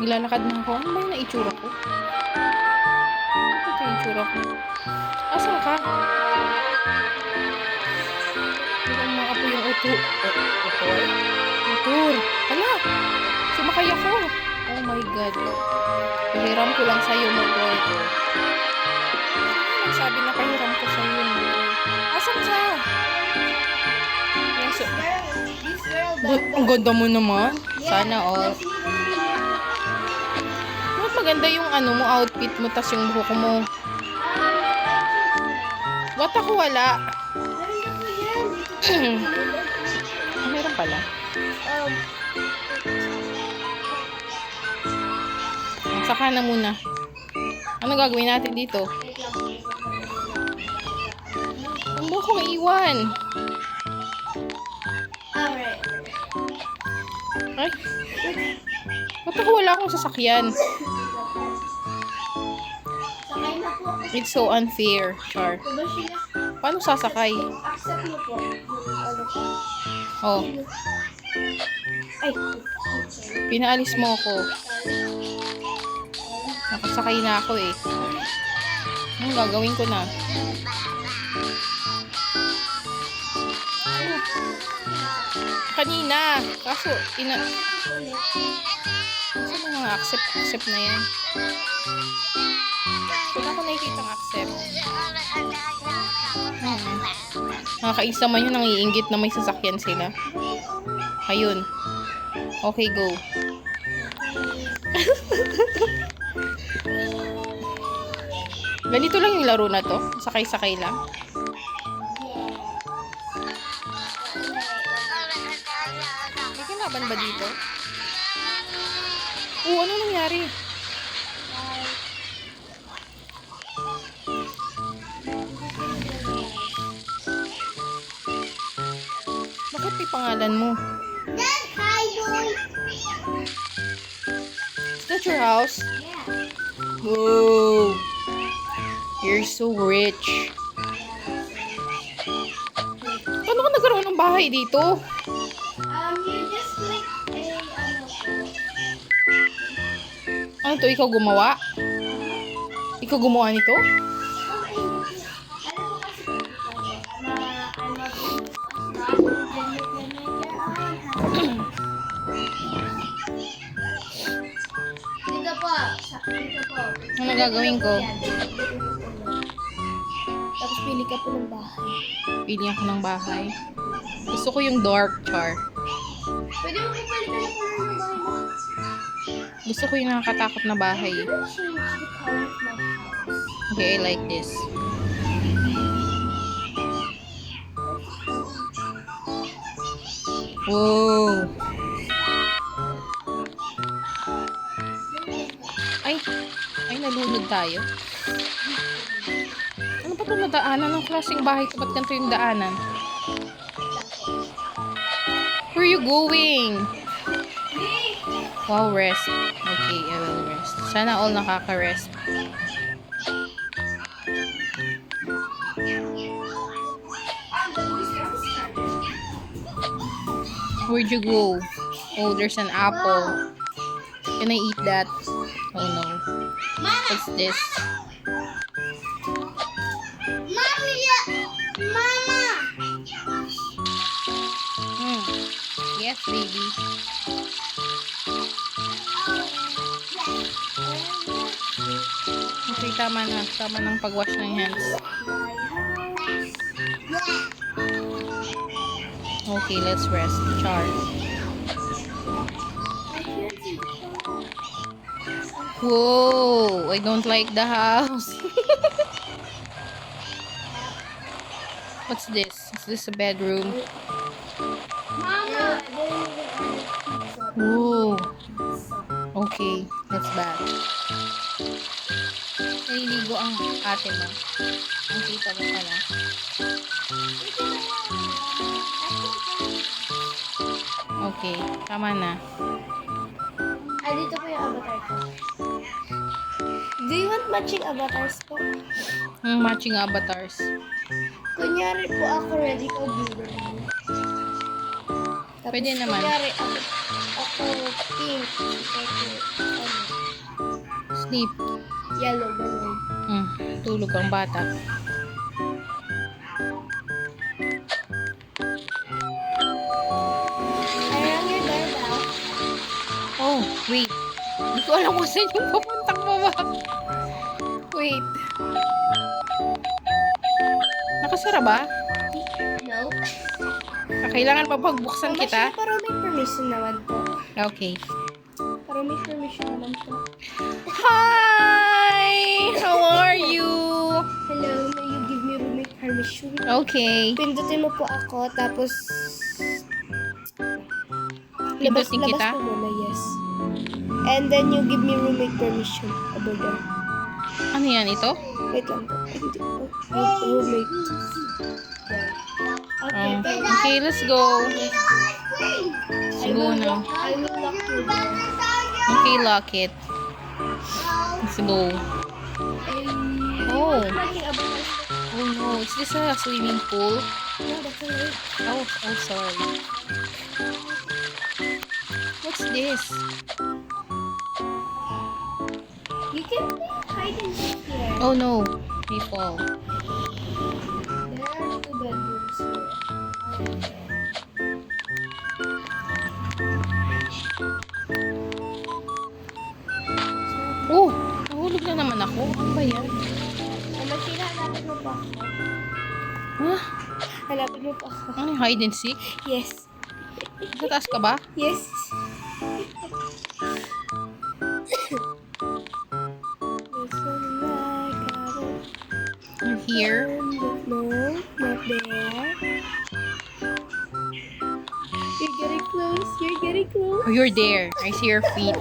Naglalakad na ako. Ano ba yung naitsura ko? Ito yung itsura ko. Asan ka? Parang mga apo yung uto. Motor? Motor! Hala! Sumakay ako! Oh my God. Pahiram ko lang sa'yo, motor ko. Ano sabi na pahiram ko sa'yo, motor? Asan ka? Yes, This girl ang ganda mo naman. Sana all. Mas maganda yung ano mo, outfit mo, tas yung buhok mo. What ako wala? Meron pala. Saka na muna. Ano gagawin natin dito? Ang buhok ko iwan. Ay. Ba't ako wala akong sasakyan? Sakay na po. It's so unfair, Char. Diba siya? Paano sasakay? Accept mo po. Ano po? Oh, Ay. pinaalis mo ako. Nakasakay na ako eh. Anong gagawin ko na? Kanina. Kaso, Saan na nga accept na yan? Wala ko nakikita ang accept. Nakakaisa man yun, nangiinggit na may sasakyan sila. Ayun. Okay, go. Ganito lang yung laro na to. Sakay-sakay lang. May kalaban ba dito? Ano nangyari? Bakit may pangalan mo? Hi, boy. Is that your house? Yeah. Whoa! You're so rich. Paano ka nagkaroon ng bahay dito? You just click Ano to? Ikaw gumawa? Ikaw gumawa nito? Dito po. Dito po. Ano gagawin ko? Tapos pili ka po ng bahay. Pili ako ng bahay. Gusto ko yung dark, Char. Pwede mo po palitan ng kulay ng bahay mo. Gusto ko yung nakakatakot na bahay. Change the color of my house. Okay, I like this. Whoa! Ay, nalunod tayo. Ano pa ito na daanan? Anong klaseng bahay ito? Ba't ganito yung daanan? Where are you going? Wow, rest. Okay, I will rest. Sana all nakaka-rest. Where'd you go? Oh, there's an apple. Can I eat that? Oh no. What's this? Mama! Yes, baby. Okay, tama na. Tama ng pag-wash ng hands. Okay, let's rest. Char. Whoa! I don't like the house. What's this? Is this a bedroom? Mama! Whoa! Okay, let's bath. Naliligo ang ate mo. Ang tita mo pala. Okay, tama na. Dito po yung avatar ko. Do you want matching avatars po? Matching avatars. Kunyari po ako ready ko blue. Tapos, Pwede naman. Kunyari, ako pink. Ako, Sleep. yellow, ganun. Tulog ang bata. I rang your doorbell. Oh, wait. Hindi ko alam kung saan yung papuntang baba. Wait. Nakasara ba? No. Kailangan pa pagbuksan kita? Pero may permission naman po. Okay. Pero may permission naman po. Hi! How are you? Hello, may you give me roommate permission? Okay. Pindutin mo po ako, tapos Pindutin kita? po muna, yes. And then you give me roommate permission over there. Ano yan, ito? Wait lang po. Hindi po. Roommate. Yeah. Okay, Okay, let's go. Let's go now. I will lock you down. Okay, lock it. Let's go. Oh. Oh no, is this a swimming pool? No, that's a lake. Oh, sorry. What's this? You can hide and seek here. Oh no, we fall. There are 2 bedrooms here. Oh, nahulog na naman ako. Ano ba yan? Sheila, hanapin mo pa ako. Huh? Hanapin mo pa ako. Ano yung hide and seek? Yes. Sa taas ka ba? Yes. You're here. No, not there. You're getting close. You're getting close. Oh, you're there. I see your feet.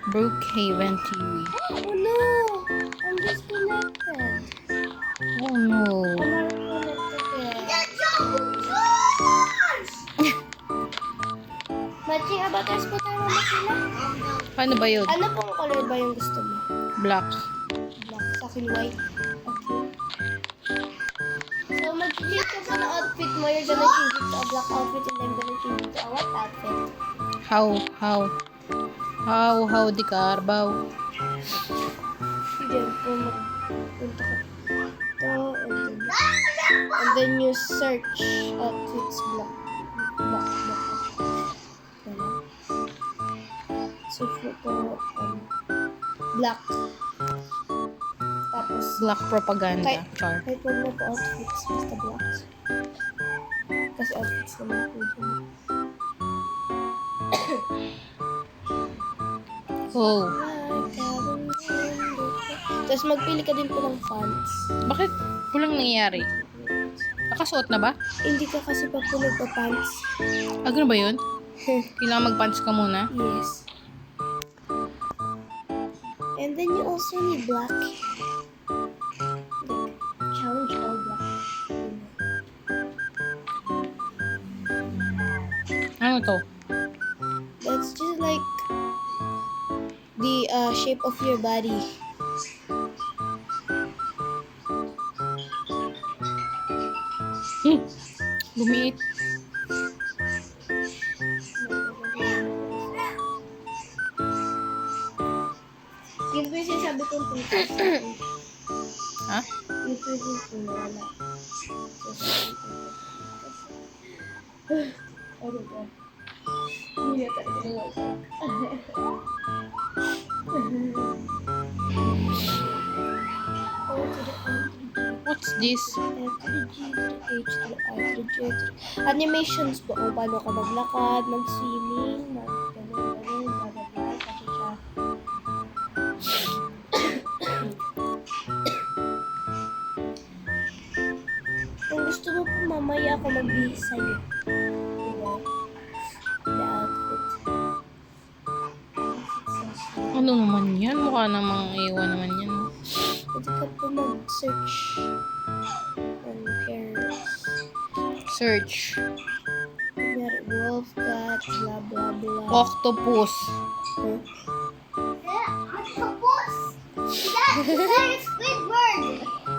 Brookhaven TV. Oh no! I'm disconnected. Oh no. I'm not connected yet. Matching avatars po tayo, Mama Sheila. Paano ba yun? Ano pong color ba yung gusto mo? Black. Black. Sa akin, white. Okay. So, mag-change ka pa ng outfit mo. You're gonna change it to a black outfit and I'm gonna change it to a white outfit. How di Carbaw? Diyan po magpunta ka dito and then you search outfits black. Search mo po black. Tapos Black propaganda. Kahit- Char. kahit wag mo po outfits, basta black. Kasi outfits naman po dyan. Oh. Tapos magpili ka din po ng fonts. Bakit walang nangyayari? Nakasuot na ba? Hindi ka kasi pa po nagpa-pants. Ah, ganun ba yun? Kailangan mag-punch ka muna? Yes. And then you also need black. Like, challenge all black. Ano to? That's just like the shape of your body. Lumiit. Yun po yung sinasabi kong tungkol sa Ha? yun po yung pinawala. Ano ba? Hindi na talaga na What's this? Animations po kung paano ka maglakad, mag-swimming, mag-ganun, blah, blah, blah, cha-cha-cha. Kung gusto mo po, mamaya ako magbihis sa'yo. Diba? The outfit. Ano naman yan? Mukha namang iwan naman yan. Pwede ka po mag-search on hairs. Search. Kunyari, wolf, cat, blah, blah, blah. Octopus. Huh? Octopus! That's like Squidward!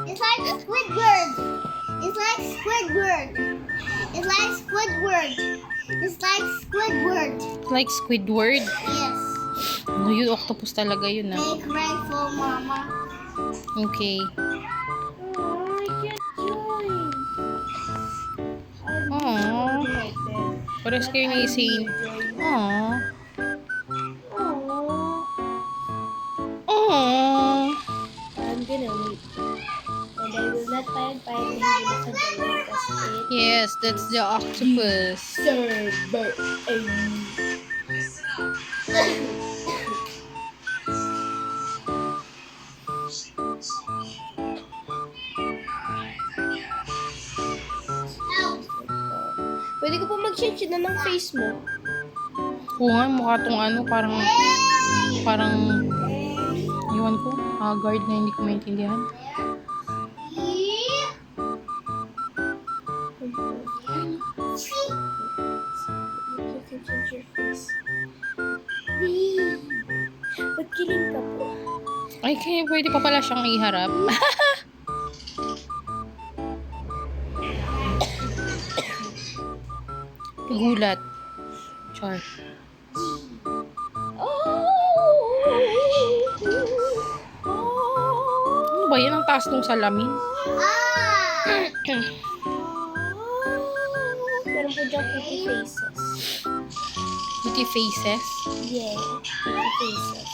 It's like Squidward! It's like Squidward. It's like Squidward. It's like Squidward. Like Squidward. Yes. Ano yun? Octopus talaga yun, ah. Make rifle, Mama. Okay. Oh, I can't join. Aww. Pares kayo ni Saint. Aww. Aww. I'm gonna wait. And I will not find him sa dalawa kasi Yes, that's the octopus. server. Pwede ko pa mag-change na ng face mo. Oo nga, mukha tong ano, parang, iwan ko, guard na hindi ko maintindihan. You can change your face. Ba't kiling ka po? Ay, kaya pwede pa pala siyang iharap. Gulat. Char. Ano ba yan? Ang taas ng salamin. Meron po dyan pretty faces. Pretty faces. Yeah, pretty faces.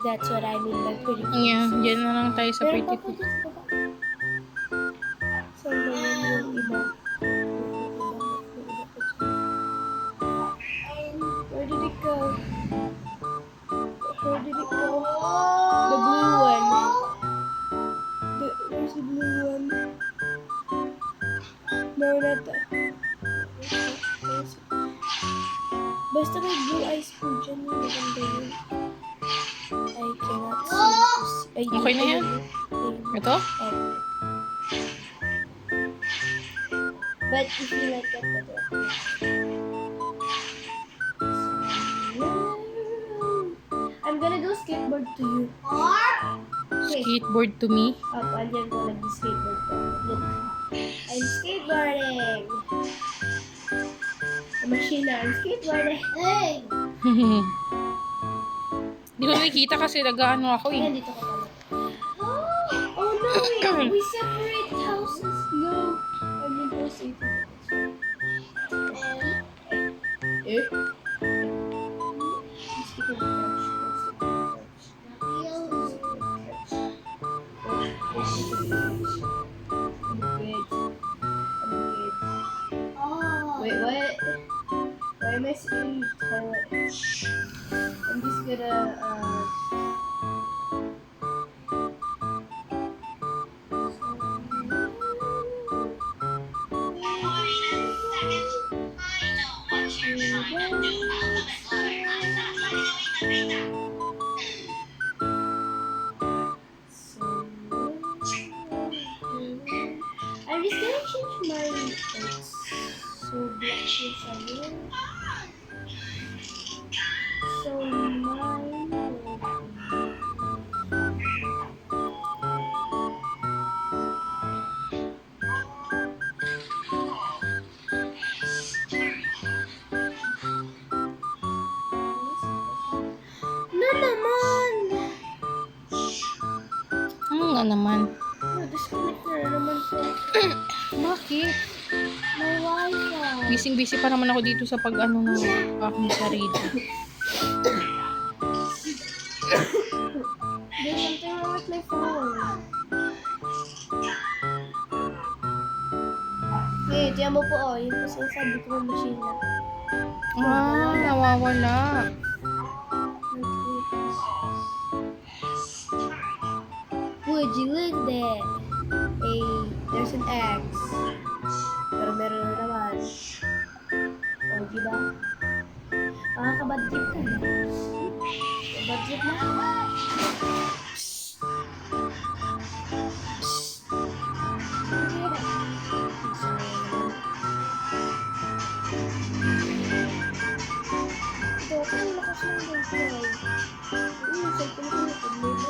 That's what I mean by pretty faces. Yeah, dyan na lang tayo sa Meron pretty pa po faces. dyan sa baba. Saan ba yan yung iba? Where did it go? Where did it go? The blue one. There's the blue one. No, not that. Basta may blue eyes po dyan. Maganda yun. I cannot see. Ay, Okay na yan? Ito? But if you like it, I'm gonna do skateboard to you. Okay. Skateboard to me. Andyan ko nag-skateboard ko. Look. I'm skateboarding. The machine na. I'm skateboarding. Hey! Di ko nakikita kasi nag-ano ako eh. Ayan, dito ko pala. Oh no! We separate houses. No. I'm in house 18. Eh? Wait, what? Why am I saying toilet? I'm just gonna, I'm just gonna change my lights so black is everywhere. So mine will be... Na naman! Ano nga naman? Na-disconnect na naman po. Bakit? My Wi-Fi. Busy-busy pa naman ako dito sa pag-ano ng aking sarili. There's something wrong with my phone. Hey, tiyan mo po oh. Yun po sinasabi ko ng machine na. Nawawala. Would you look there? Hey, there's an X. Pero meron na naman. O, diba? Makakabad trip ka na. Bad trip na. Ito, kung lakas ng wifi. Cellphone ko na pag-load.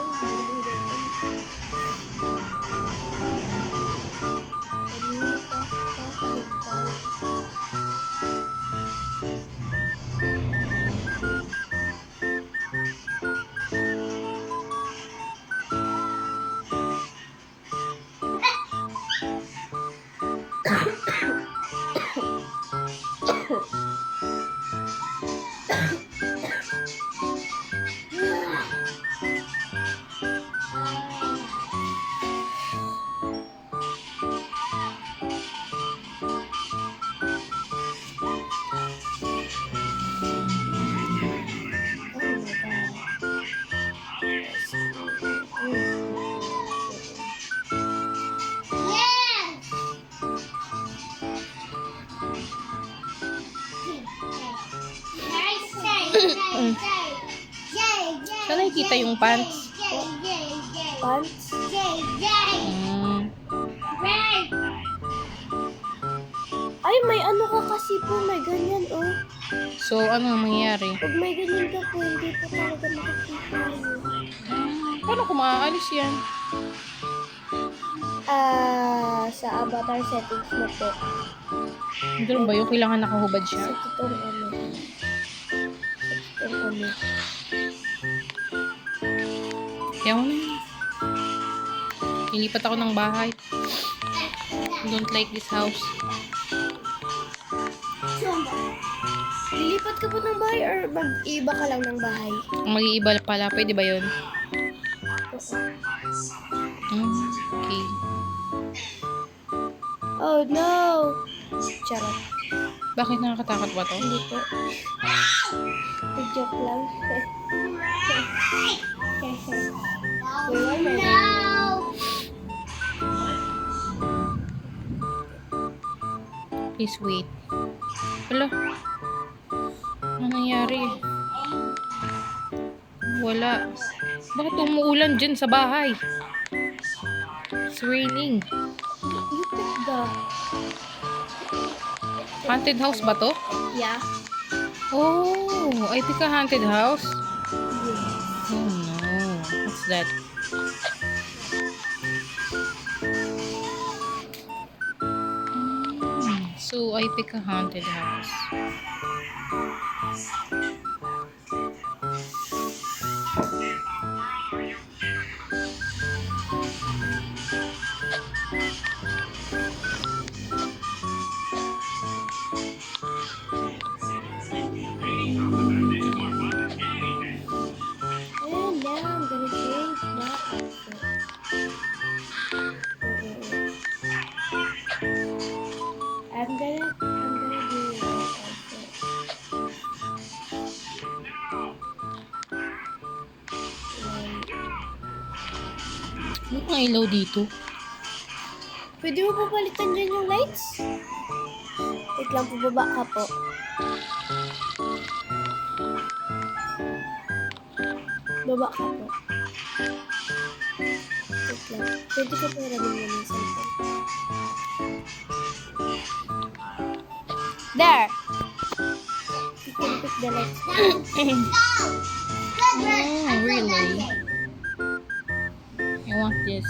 Saan nakikita yung pants? Pants? Mm. Ay, may ano ka kasi po, may ganyan, oh. So, ano ang mangyayari? Pag may ganyan ka po, hindi po talaga makikita yun. Paano ko maaalis yan? Sa avatar settings mo po. Ganun ba yung kailangan nakahubad Sa siya? totoong ano. Sa totoong ano. Kaya mo na yun. Ilipat ako ng bahay. I don't like this house. Lilipat ka po ng bahay or mag-iba ka lang ng bahay? Mag-iiba pala. Pwede ba yun? Okay. Oh no! Charot. Bakit nakakatakot ba to? Hindi po. Joke lang. Please wait. Wala. Ano nangyari? Wala. Bakit umuulan dyan sa bahay? It's raining. You pick the... Haunted house ba to? Yeah. Oh, I think a haunted house. Yeah. Oh no. What's that? So I pick a haunted house. And now I'm gonna change my outfit. I'm gonna do my outfit. Ano pang ilaw dito? Pwede mo pa palitan dyan yung lights? Wait lang, pababa ka po. Baba ka po. Wait lang. Pwede ka po rabin mo yung cellphone. There! You can pick the lights. Oh, really? I want this.